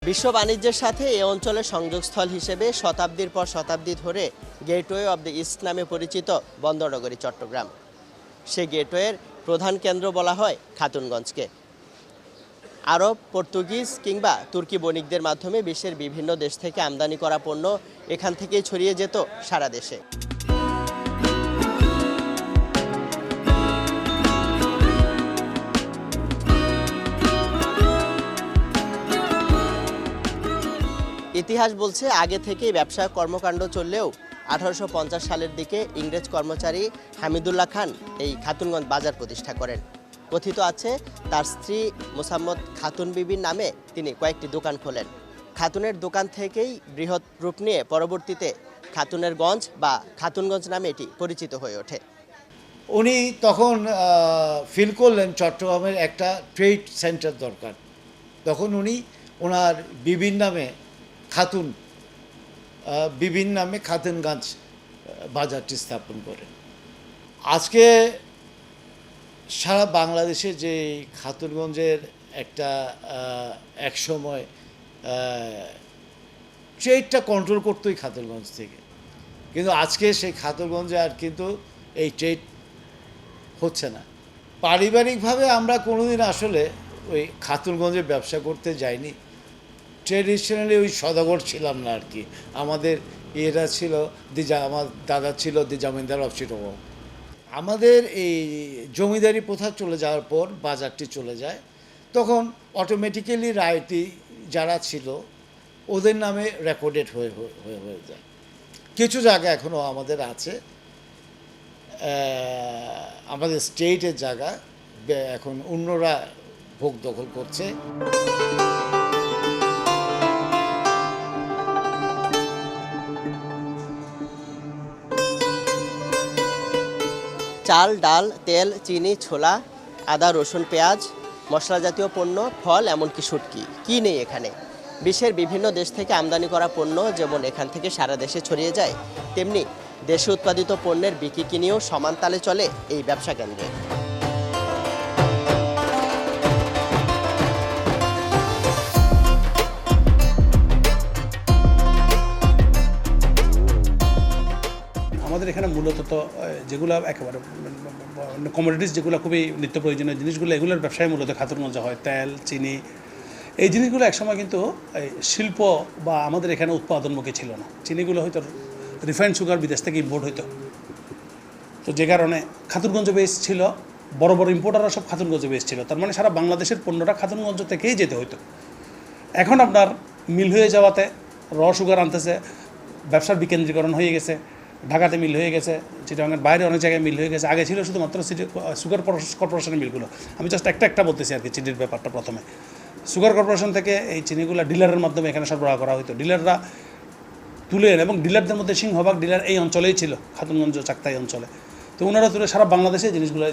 বিশ্ব বাণিজ্যের সাথে এ অঞ্চলের সংযোগস্থল হিসেবে শতাব্দীর পর শতাব্দী ধরে গেটওয়ে অব দ্য ইস্ট নামে পরিচিত বন্দরনগরী চট্টগ্রাম। সে গেটওয়ের প্রধান কেন্দ্র বলা হয় খাতুনগঞ্জকে। আরব, পর্তুগিজ কিংবা তুর্কি বণিকদের মাধ্যমে বিশ্বের বিভিন্ন দেশ থেকে আমদানি করা পণ্য এখান থেকেই ছড়িয়ে যেত সারা দেশে। ইতিহাস বলছে আগে থেকেই ব্যবসা কর্মকাণ্ড চললেও 1850 সালের দিকে ইংরেজ কর্মচারী হামিদুল্লাহ খান এই খাতুনগঞ্জ বাজার প্রতিষ্ঠা করেন। কথিত আছে তার স্ত্রী মোসাম্মদ খাতুন বিবির নামে তিনি কয়েকটি দোকান খোলেন। খাতুনের দোকান থেকেই বৃহৎ রূপ নিয়ে পরবর্তীতে খাতুনের গঞ্জ বা খাতুনগঞ্জ নামে এটি পরিচিত হয়ে ওঠে। উনি তখন ফিল করলেন চট্টগ্রামের একটা ট্রেড সেন্টার দরকার। তখন উনি ওনার বিবির নামে খাতুনগঞ্জ বাজারটি স্থাপন করেন। আজকে সারা বাংলাদেশে যে খাতুনগঞ্জের একটা একসময় ট্রেডটা কন্ট্রোল করতোই খাতুনগঞ্জ থেকে, কিন্তু আজকে সেই খাতুনগঞ্জে আর কিন্তু এই ট্রেড হচ্ছে না। পারিবারিকভাবে আমরা কোনোদিন আসলে ওই খাতুনগঞ্জে ব্যবসা করতে যাইনি। ট্রেডিশনালি ওই সদাগর ছিলাম না আর কি। আমাদের এরা ছিল আমার দাদা ছিল দি জমিদার অফ চিটাগং। আমাদের এই জমিদারি প্রথা চলে যাওয়ার পর বাজারটি চলে যায়, তখন অটোমেটিক্যালি রায়টি যারা ছিল ওদের নামে রেকর্ডেড হয়ে যায়। কিছু জায়গা এখনও আমাদের আছে, আমাদের স্টেটের জায়গা এখন অন্যরা ভোগ দখল করছে। চাল, ডাল, তেল, চিনি, ছোলা, আদা, রসুন, পেঁয়াজ, মশলা জাতীয় পণ্য, ফল, এমনকি শুটকি কি নেই এখানে। বিশ্বের বিভিন্ন দেশ থেকে আমদানি করা পণ্য যেমন এখান থেকে সারা দেশে ছড়িয়ে যায়, তেমনি দেশে উৎপাদিত পণ্যের বিক্রি কিনেও সমান তালে চলে এই ব্যবসা কেন্দ্রে। আমাদের এখানে মূলত তো যেগুলো একেবারে কমোডিটিস, যেগুলো খুবই নিত্য প্রয়োজনীয় জিনিসগুলো, এগুলোর ব্যবসায় মূলত খাতুনগঞ্জে হয়। তেল, চিনি, এই জিনিসগুলো একসময় কিন্তু শিল্প বা আমাদের এখানে উৎপাদনমুখী ছিল না। চিনিগুলো হয়তো রিফাইন্ড সুগার বিদেশ থেকে ইম্পোর্ট হইতো, তো যে কারণে খাতুনগঞ্জ বেস ছিল। বড় বড় ইম্পোর্টাররা সব খাতুনগঞ্জ বেস ছিল, তার মানে সারা বাংলাদেশের পণ্যটা খাতুনগঞ্জ থেকেই যেতে হইতো। এখন আপনার মিল হয়ে যাওয়াতে সুগার আনতেছে, ব্যবসার বিকেন্দ্রীকরণ হয়ে গেছে। ঢাকাতে মিল হয়ে গেছে, চিটাগাংয়ের বাইরে অনেক জায়গায় মিল হয়ে গেছে। আগে ছিল শুধুমাত্র সুগার কর্পোরেশনের মিলগুলো। আমি জাস্ট একটা বলতেছি আর কি, চিনির ব্যাপারটা। প্রথমে সুগার কর্পোরেশন থেকে এই চিনিগুলো ডিলারের মাধ্যমে এখানে সরবরাহ করা হতো। ডিলাররা তুলে এনে, এবং ডিলারদের মধ্যে সিংহভাগ ডিলার এই অঞ্চলেই ছিল, খাতুনগঞ্জ চাক্তাই অঞ্চলে। তো ওনারা তুলে সারা বাংলাদেশে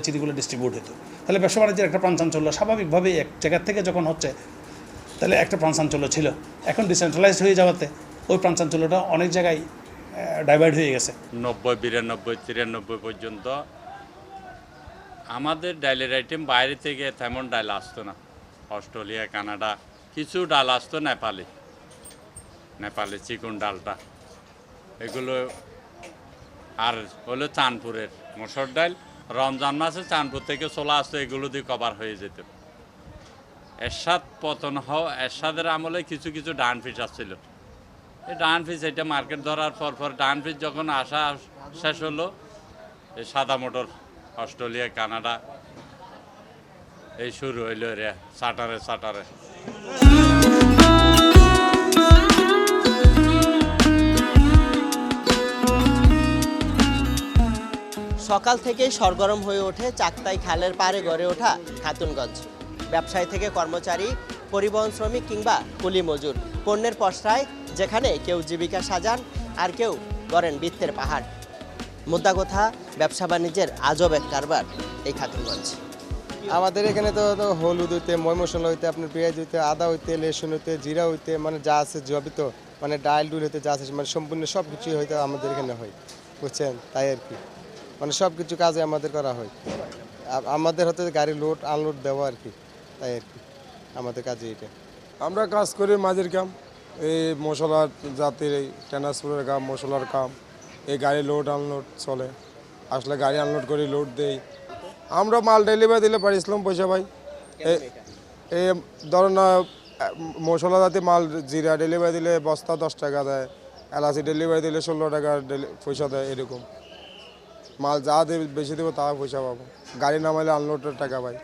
চিনিগুলো ডিস্ট্রিবিউট হতো। তাহলে ব্যবসা বাণিজ্যের একটা প্রাণচাঞ্চল্য স্বাভাবিকভাবেই এক জায়গার থেকে যখন হচ্ছে, তাহলে একটা প্রাণচাঞ্চল্য ছিল। এখন ডিসেন্ট্রালাইজড হয়ে যাওয়াতে ওই প্রাণচাঞ্চল্যটা অনেক জায়গায় ডাইভার্ট হয়ে গেছে। 90, 92, 93 পর্যন্ত আমাদের ডাইলের আইটেম বাইরে থেকে তেমন ডাল আসতো না। অস্ট্রেলিয়া, কানাডা, কিছু ডাল আসতো নেপালে চিকন ডালটা, এগুলো। আর হলো চাঁদপুরের মসুর ডাল, রমজান মাসে চাঁদপুর থেকে চলে আসতো, এগুলো দিয়ে কভার হয়ে যেত। এরশাদ পতন এরশাদের আমলে কিছু কিছু ডান ফিস আসছিল। এই ডান ফিস এটা মার্কেট ধরার পর ডান ফিস যখন আসা শেষ হলো, এই সাদা মোটর অস্ট্রেলিয়া, কানাডা এই শুরু হইল রে চাটারে। সকাল থেকেই সরগরম হয়ে ওঠে চাক্তাই খালের পাড়ে গড়ে ওঠা খাতুনগঞ্জ। ব্যবসায়ী থেকে কর্মচারী, পরিবহন শ্রমিক কিংবা কুলি মজুর, পণ্যের পসরায় যেখানে কেউ জীবিকা সাজান আর কেউ গড়েন বৃত্তের পাহাড়। মুদ্রা কথা, ব্যবসা বাণিজ্যের আজব এক কারবার এই খাতুনগঞ্জ। আমাদের এখানে তো হলুদ হইতে, ময় মশলা হইতে, আপনার পেঁয়াজ হইতে, আদা হইতে, লেসুন হইতে, জিরা হইতে, মানে যা আছে জবি তো, মানে ডাল ডুল হইতে যা আছে, মানে সম্পূর্ণ সব কিছুই হয়তো আমাদের এখানে হয়, বুঝছেন। তাই আর কি, মানে সব কিছু কাজে আমাদের করা হয়। আমাদের হয়তো গাড়ি লোড আনলোড দেওয়া আর কি, তাই আর কি আমাদের কাজে এটা। আমরা কাজ করি মাঝের কাম, এই মশলার জাতের এই ট্রান্সপোর্টের কাম, মশলার কাম, এই গাড়ি লোড আনলোড চলে, আসলে গাড়ি আনলোড করে লোড দেই। আমরা মাল ডেলিভারি দিলে পারিছিলাম পয়সা পাই। এই ধরুন না, মশলা জাতীয় মাল জিরা ডেলিভারি দিলে বস্তা 10 টাকা দেয়, এলাচি ডেলিভারি দিলে 16 টাকা পয়সা দেয়। এরকম মাল যা দেবে বেশি দেবো তা পয়সা পাবো, গাড়ি নামাইলে আনলোডের টাকা পাই।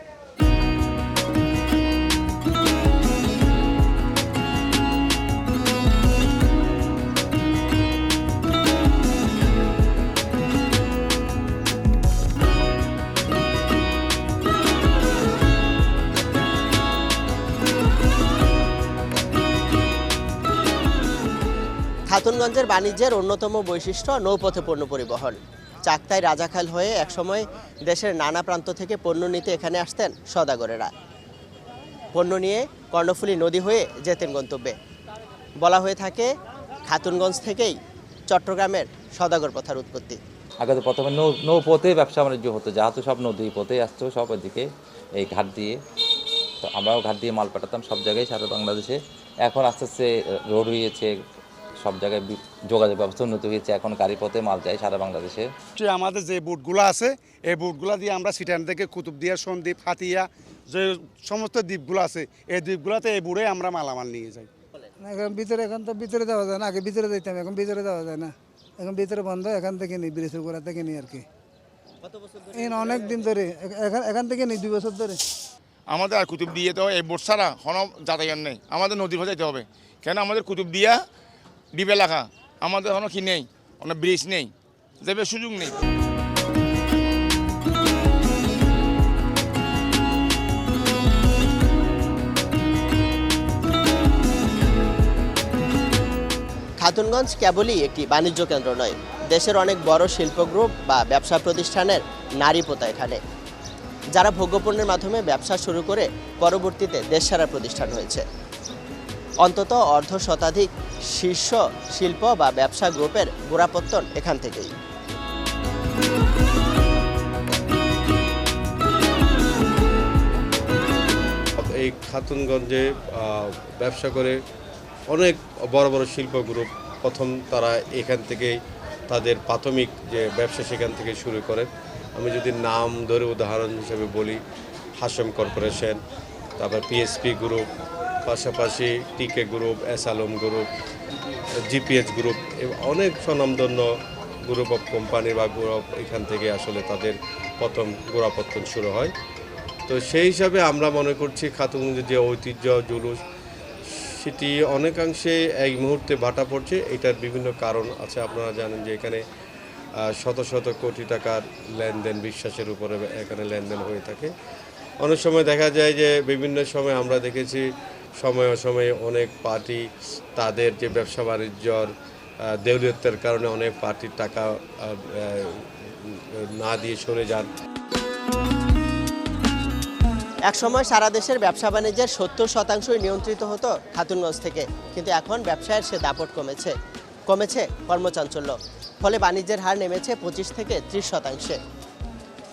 খাতুনগঞ্জের বাণিজ্যের অন্যতম বৈশিষ্ট্য নৌপথে পণ্য পরিবহন। চাকতায় রাজাখাল হয়ে একসময় দেশের নানা প্রান্ত থেকে পণ্য নিতে এখানে আসতেন সওদাগরেরা। পণ্য নিয়ে কর্ণফুলী নদী হয়ে যেতেন গন্তব্যে। বলা হয়ে থাকে খাতুনগঞ্জ থেকেই চট্টগ্রামের সওদাগর প্রথার উৎপত্তি। আগে তো প্রথমে নৌপথে ব্যবসা বাণিজ্য হতো, যেহেতু সব নদী পথে আসতো, সব ওদিকে এই ঘাট দিয়ে। তো আমরাও ঘাট দিয়ে মাল পাঠাতাম সব জায়গায়, সারা বাংলাদেশে। এখন আস্তে আস্তে রোড হয়েছে, সব জায়গায় যোগাযোগ ব্যবস্থা উন্নত হয়েছে, এখন গাড়ি পথে মাল যায় সারা বাংলাদেশে। আমাদের যে বুটগুলো আছে এই বুটগুলো দিয়ে আমরা সিটান থেকে কুতুবদিয়া, সন্দ্বীপ, হাতিয়া, যে সমস্ত দ্বীপগুলো আছে এই দ্বীপগুলোতে এই বুড়ে আমরা মালামাল নিয়ে যাই। এখন তো ভিতরে যাওয়া যায় না, আগে ভিতরে যাইতাম, এখন ভিতরে যাওয়া যায় না, এখন ভিতরে বন্ধ। এখান থেকে নিই, ব্রিজের গোড়া থেকে নিই আর কি। অনেক দিন ধরে এখান থেকে নিই, 2 বছর ধরে। আমাদের আর কুতুবদিয়া তো এই বোট ছাড়া কোনো যাতায়াত নেই, আমাদের নদীর পথে যেতে হবে। কেন আমাদের কুতুবদিয়া দ্বীপ এলাকা, আমাদের কোনো কি নেই, কোনো ব্রিজ নেই, যাবে সুযোগ নেই। খাতুনগঞ্জ কেবলই একটি বাণিজ্য কেন্দ্র নয়, দেশের অনেক বড় শিল্প গ্রুপ বা ব্যবসা প্রতিষ্ঠানের নারী পোতা এখানে, যারা ভোগ্যপণ্যের মাধ্যমে ব্যবসা শুরু করে পরবর্তীতে দেশসারা প্রতিষ্ঠান হয়েছে। অন্তত অর্ধ শতাধিক শীর্ষ শিল্প বা ব্যবসা গ্রুপের গোড়াপত্তন এখান থেকেই। এই খাতুনগঞ্জে ব্যবসা করে অনেক বড় বড় শিল্প গ্রুপ, প্রথম তারা এখান থেকেই তাদের প্রাথমিক যে ব্যবসা সেখান থেকে শুরু করে। আমি যদি নাম ধরে উদাহরণ হিসেবে বলি, হাসম কর্পোরেশন, তারপর পিএসপি গ্রুপ, পাশাপাশি টিকে group, S Alam group, GPS group, অনেক স্বনামধন্য গ্রুপ অফ কোম্পানি বা গ্রুপ এখান থেকে আসলে তাদের প্রথম গোড়াপত্তন শুরু হয়। তো সেই হিসাবে আমরা মনে করছি খাতুনগঞ্জের যে ঐতিহ্য জুলুস সেটি অনেকাংশে এই মুহূর্তে ভাটা পড়ছে। এটার বিভিন্ন কারণ আছে। আপনারা জানেন যে এখানে শত শত কোটি টাকার লেনদেন, বিশ্বাসের উপরে এখানে লেনদেন হয়ে থাকে। অনেক সময় দেখা যায় যে বিভিন্ন সময় আমরা দেখেছি সময়ে অসময়ে অনেক পার্টি তাদের যে ব্যবসা বাণিজ্যর দেউলিয়তের কারণে অনেক পার্টির টাকা না দিয়ে সরে যান। একসময় সারা দেশের ব্যবসা বাণিজ্যের 70% নিয়ন্ত্রিত হতো খাতুনগঞ্জ থেকে, কিন্তু এখন ব্যবসায়ের সে দাপট কমেছে কর্মচাঞ্চল্য। ফলে বাণিজ্যের হার নেমেছে 25 থেকে 30%।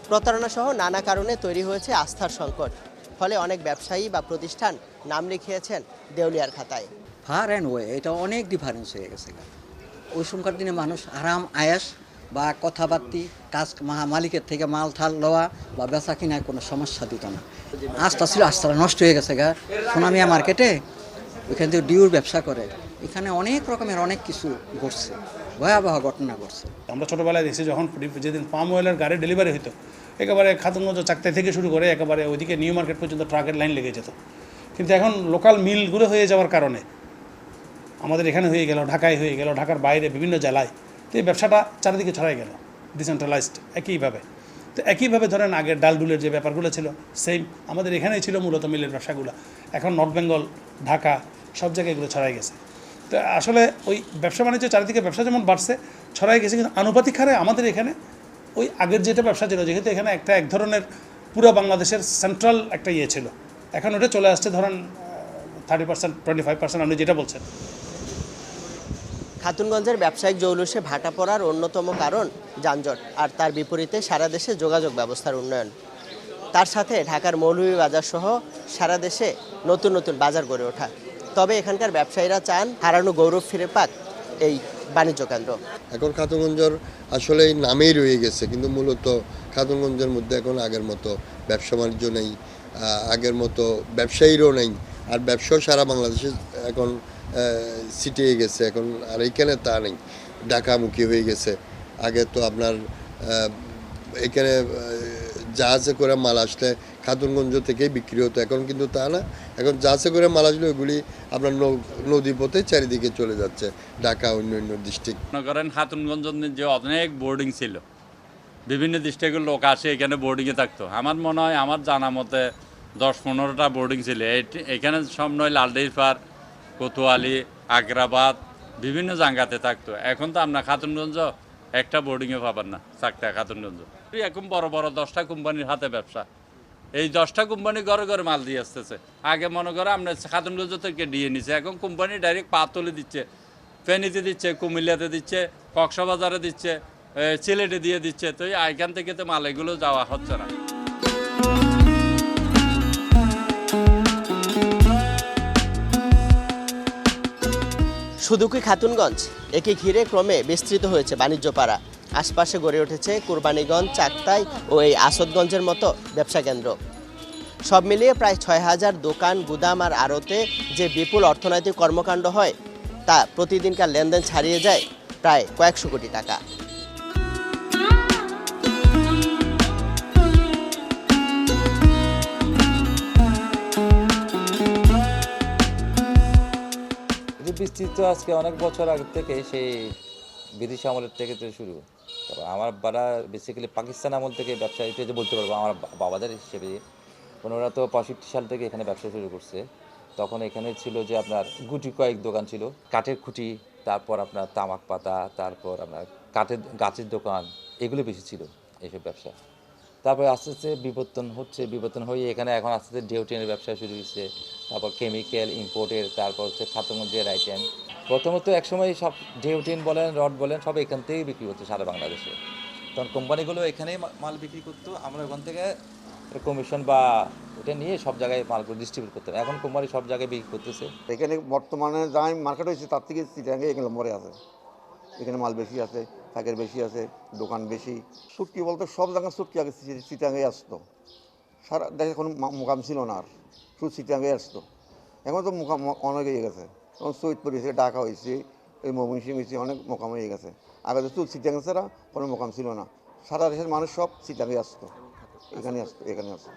প্রতারণা সহ নানা কারণে তৈরি হয়েছে আস্থার সংকট। ফলে অনেক ব্যবসায়ী বা প্রতিষ্ঠান নাম লিখিয়েছেন দেউলিয়ার খাতায়। ফার অ্যান্ড ওয়ে এটা অনেক ডিফারেন্স হয়ে গেছে। ওই সময়কার দিনে মানুষ আরাম আয়াস বা কথাবার্তি কাজ মালিকের থেকে মাল ঠাল লওয়া বা বেচা কিনায় কোনো সমস্যা দিত না। আস্থা ছিল, আস্থাটা নষ্ট হয়ে গেছে সোনামিয়া মার্কেটে। ওইখান থেকে ডিউর ব্যবসা করে, এখানে অনেক রকমের অনেক কিছু ঘটছে, ভয়াবহ ঘটনা ঘটছে। আমরা ছোটোবেলায় দেখছি যখন যেদিন পাম অয়েলের গাড়ি ডেলিভারি হতো, একেবারে খাতুনগঞ্জ চাকতাই থেকে শুরু করে একেবারে ওইদিকে নিউ মার্কেট পর্যন্ত ট্রাকের লাইন লেগে যেত। কিন্তু এখন লোকাল মিলগুলো হয়ে যাওয়ার কারণে আমাদের এখানে হয়ে গেল, ঢাকায় হয়ে গেল, ঢাকার বাইরে বিভিন্ন জেলায়, তো এই ব্যবসাটা চারিদিকে ছড়াই গেল ডিসেন্ট্রালাইজড একইভাবে। তো একইভাবে ধরেন আগের ডাল ডুলের যে ব্যাপারগুলো ছিল সেম আমাদের এখানেই ছিল মূলত মিলের ব্যবসাগুলো। এখন নর্থ বেঙ্গল, ঢাকা সব জায়গায় এগুলো ছড়াই গেছে। তো আসলে ওই ব্যবসা বাণিজ্য চারিদিকে ব্যবসা যেমন বাড়ছে ছড়াই গেছে, কিন্তু আনুপাতিক হারে আমাদের এখানে ওই আগের যেটা ব্যবসা ছিল, যেহেতু এখানে এক ধরনের পুরো বাংলাদেশের সেন্ট্রাল একটা ইয়ে ছিল, এখন ওটা চলে আসছে ধরেন 30%, 25% আপনি যেটা বলছেন। খাতুনগঞ্জের ব্যবসায়িক জৌলুসে ভাটা পড়ার অন্যতম কারণ যানজট, আর তার বিপরীতে সারা দেশে যোগাযোগ ব্যবস্থার উন্নয়ন। তার সাথে ঢাকার মৌলভীবাজার সহ সারা দেশে নতুন নতুন বাজার গড়ে ওঠা। তবে এখানকার ব্যবসায়ীরা চান হারানো গৌরব ফিরে পাক এই বাণিজ্য কেন্দ্র। এখন খাতুনগঞ্জের আসলে এই নামেই রয়ে গেছে, কিন্তু মূলত খাতুনগঞ্জের মধ্যে এখন আগের মতো ব্যবসা বাণিজ্য নেই, আগের মতো ব্যবসায়ীরও নেই, আর ব্যবসাও সারা বাংলাদেশে এখন ছিটিয়ে গেছে এখন, আর এইখানে তা নেই, ঢাকামুখী হয়ে গেছে। আগে তো আপনার এখানে জাহাজে করে মাল আসলে খাতুনগঞ্জ থেকেই বিক্রি হতো, এখন কিন্তু তা না, এখন জাহাজে করে মাল আসলে ওইগুলি আপনার নদী পথে চারিদিকে চলে যাচ্ছে, ঢাকা অন্য ডিস্ট্রিক্ট। মনে করেন খাতুনগঞ্জ যে অনেক বোর্ডিং ছিল, বিভিন্ন ডিস্ট্রিক্টের লোক আসে এখানে বোর্ডিংয়ে থাকতো। আমার মনে হয় আমার জানা মতে 10-15টা বোর্ডিং ছিল। এখানে সব নয় লালডির পার, কোতোয়ালি, আগ্রাবাদ বিভিন্ন জায়গাতে থাকতো। এখন তো আপনার খাতুনগঞ্জ একটা বোর্ডিংয়ে পাবেন না থাকতে। খাতুনগঞ্জ এখন বড় বড় 10টা কোম্পানির হাতে ব্যবসা, এই 10টা কোম্পানি ঘরে ঘরে মাল দিয়ে আসতেছে। আগে মনে করে আপনার খাতুনগঞ্জ থেকে দিয়ে নিছে, এখন কোম্পানি ডাইরেক্ট পাতলে দিচ্ছে, ফেনীতে দিচ্ছে, কুমিল্লাতে দিচ্ছে, কক্সবাজারে দিচ্ছে, সিলেটে দিয়ে দিচ্ছে। তো এখান থেকে তো মাল এগুলো যাওয়া হচ্ছে না। শুধু কি খাতুনগঞ্জ, একে ঘিরে ক্রমে বিস্তৃত হয়েছে বাণিজ্য পাড়া। আশপাশে গড়ে উঠেছে কোরবানীগঞ্জ, চাকতাই ও এই আসাদগঞ্জের মতো ব্যবসা কেন্দ্র। সব মিলিয়ে প্রায় 6,000 দোকান, গুদাম আর আড়তে যে বিপুল অর্থনৈতিক কর্মকাণ্ড হয়, তা প্রতিদিনকার লেনদেন ছাড়িয়ে যায় প্রায় কয়েকশো কোটি টাকা। বিস্তৃত আজকে অনেক বছর আগে থেকে, সেই ব্রিটিশ আমলের থেকে তো শুরু। তবে আমার বাবা বেসিক্যালি পাকিস্তান আমল থেকে ব্যবসা যে বলতে পারবো আমার বাবাদের হিসেবে। ওরা তো 65 সাল থেকে এখানে ব্যবসা শুরু করছে। তখন এখানে ছিল যে আপনার গুটি কয়েক দোকান ছিল, কাঠের খুঁটি, তারপর আপনার তামাক পাতা, তারপর আপনার গাছের দোকান, এগুলো বেশি ছিল এইসব ব্যবসা। তারপরে আস্তে আস্তে বিবর্তন হয়ে এখানে এখন আস্তে আস্তে ডিওটিনের ব্যবসা শুরু হয়েছে, তারপর কেমিক্যাল ইম্পোর্টের, তারপর হচ্ছে খাতুনগঞ্জের আইটেম। প্রথমত একসময় সব ডিওটিন বলেন, রড বলেন, সব এখান থেকেই বিক্রি হতো সারা বাংলাদেশে। তখন কোম্পানিগুলো এখানেই মাল বিক্রি করতো, আমরা ওখান থেকে কমিশন বা ওটা নিয়ে সব জায়গায় মালগুলো ডিস্ট্রিবিউট করতাম। এখন কোম্পানি সব জায়গায় বিক্রি করতেছে। এখানে বর্তমানে যা মার্কেট হয়েছে তার থেকে চিটাঙ্গে এগুলো মরে আছে, এখানে মাল বেশি আছে, থাকের বেশি আছে, দোকান বেশি। সুটকি বলতে সব জায়গায় সুটকি আগে চিটাঙ্গে আসতো, সারা দেশে কোনো মোকাম ছিল না, আর শুধু চিটাঙ্গে আসতো। এখন তো মোকাম অনেক হয়ে গেছে, এখন সৈয়দপুর হয়েছে, ঢাকা হয়েছে, এই ময়মনসিংহ হয়েছে, অনেক মোকাম হয়ে গেছে। আগে তো শুধু চিটাঙ্গে ছাড়া কোনো মোকাম ছিল না, সারা দেশের মানুষ সব চিটাঙ্গে আসতো, এখানে আসতো।